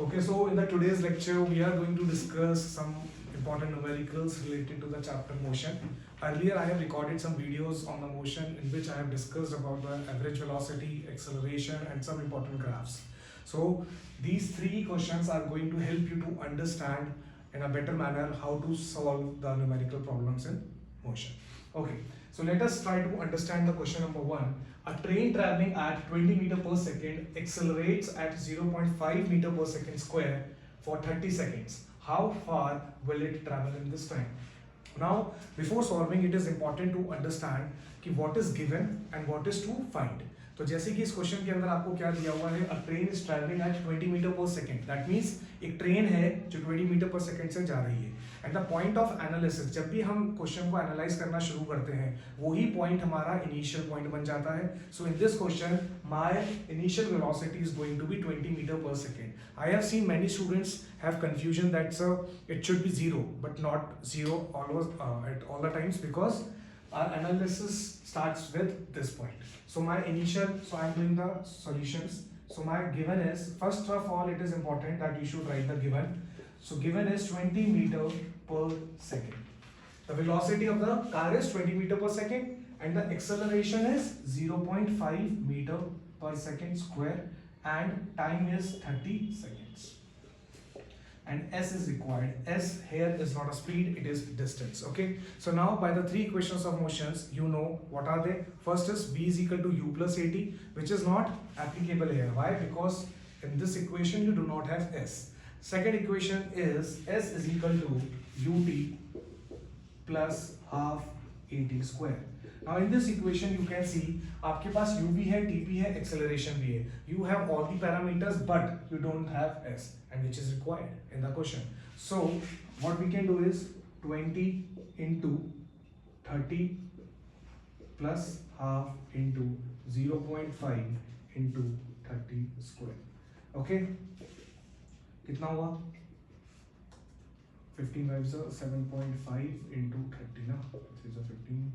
Okay, so in the today's lecture, we are going to discuss some important numericals related to the chapter motion. Earlier, I have recorded some videos on the motion in which I have discussed about the average velocity, acceleration, and some important graphs. So these three questions are going to help you to understand in a better manner how to solve the numerical problems in motion. Okay, so let us try to understand the question number one. A train traveling at 20 meter per second accelerates at 0.5 meter per second square for 30 seconds. How far will it travel in this time? Now, before solving, it is important to understand कि what is given and what is to find. तो जैसे कि इस question के अंदर आपको क्या दिया हुआ है, a train is traveling at 20 metre per second. That means एक ट्रेन है जो 20 मीटर पर सेकेंड से जा रही है. And the point of analysis, जब भी हम क्वेश्चन को एनालाइज करना शुरू करते हैं, वही पॉइंट हमारा इनिशियल पॉइंट बन जाता है. So in this question my initial velocity is going to be 20 metre per second. I have seen many students have confusion that it should be zero, but not zero always at all the times, because our analysis starts with this point. So my initial, so I am doing the solutions. So my given is, first of all, it is important that you should write the given. So given is 20 meter per second. The velocity of the car is 20 meter per second and the acceleration is 0.5 meter per second square and time is 30 seconds. And s is required. S here is not a speed, it is distance. Okay, so now by the three equations of motions, you know what are they. First is v is equal to u plus at, which is not applicable here. Why? Because in this equation you do not have s. Second equation is s is equal to ut plus half at square. Now in this equation you can see आपके पास u भी है, t भी है, acceleration भी है. You have all the parameters but you don't have s, and which is required in the question. So what we can do is 20 into 30 plus half into 0.5 into 30 square. Okay, कितना हुआ? 15 5 7.5 into 30 ना, 3 15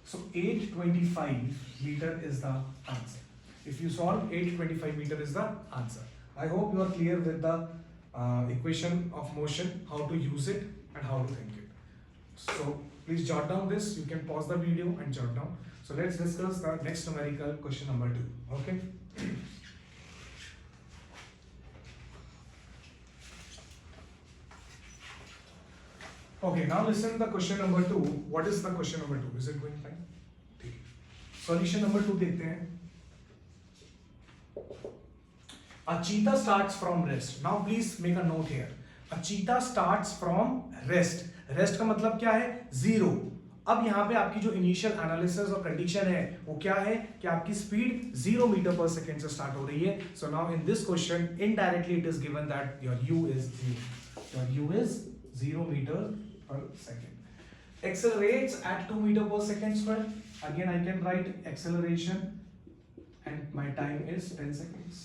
So 825 meter is the answer. If you solve, 825 meter is the answer. I hope you are clear with the equation of motion, how to use it and how to think it. So please jot down this. You can pause the video and jot down. So let's discuss the next numerical question number 2. Okay. Okay, now listen the question number 2. What is the question number 2? Is it going fine? Solution number 2 देखते हैं. A cheetah starts from rest. Now please make a note here. A cheetah starts from rest. Rest का मतलब क्या है? Zero. अब यहाँ पे आपकी जो इनिशियल एनालिसिस और कंडीशन है वो क्या है कि आपकी स्पीड 0 मीटर पर सेकेंड से स्टार्ट हो रही है. So now in this question indirectly it is given that your u is 0. Your u is 0 meter per second. Accelerates at 2 meter per second square. Again I can write acceleration and my time is 10 seconds.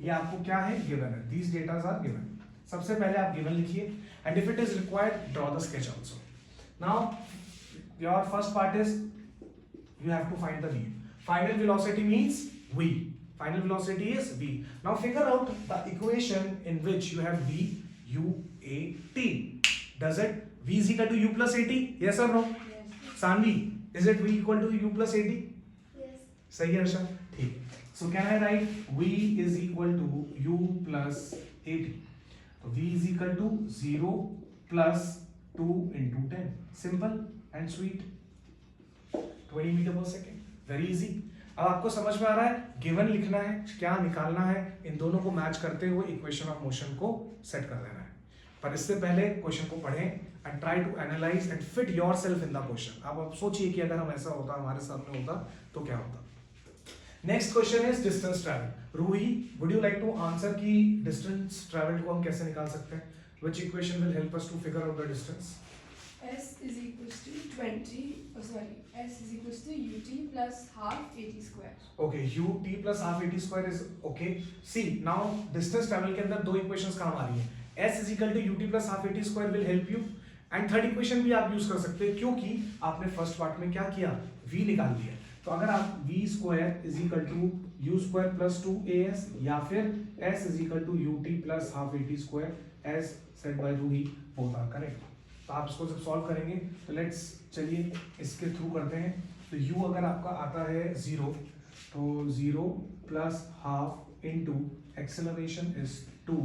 ये आपको क्या है? Given है. These data are given. सबसे पहले आप given लिखिए and if it is required draw the sketch also. Now your first part is you have to find the v. Final velocity means v. Final velocity is v. Now figure out the equation in which you have v u a t. Does it v is equal to u plus at? Yes or no? Yes. Sanvi, is it v equal to u plus at? Yes. सही है अर्षद? ठीक. So can I write v is equal to u plus at? तो v is equal to 0 plus 2 into 10. Simple and sweet. 20 metre per second. Very easy. अब आपको समझ में आ रहा है गिवन लिखना है, क्या निकालना है, इन दोनों को मैच करते हुए इक्वेशन ऑफ मोशन को सेट कर देना है. पर इससे पहले क्वेश्चन को पढ़ें and try to analyse and fit yourself in the question. अब सोचिए कि अगर हम ऐसा होता, हमारे सामने होता तो क्या होता. Next question is distance travel. Ruhi, would you like to answer कि डिस्टेंस ट्रैवल को हम कैसे निकाल सकते हैं? Which equation will help us to figure out the distance? S is equals to 20, S is equals to ut plus half at square. Okay, ut plus half at square is okay. See, now distance travel के अंदर दो equations काम आ रही हैं. S is equal to ut plus half at square will help you and third equation भी आप use कर सकते हैं क्योंकि आपने फर्स्ट पार्ट में क्या किया, v निकाल लिया। तो अगर आप v square is equal to u square plus 2as या फिर s is equal to ut plus half at square as said by Ruhi, both are correct. तो आप इसको जब सॉल्व करेंगे तो लेट्स चलिए इसके थ्रू करते हैं। तो u अगर आपका आता है 0, तो 0 plus half into acceleration is 2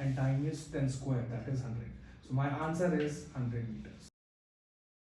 and time is 10 square, that is 100. So my answer is 100 meters.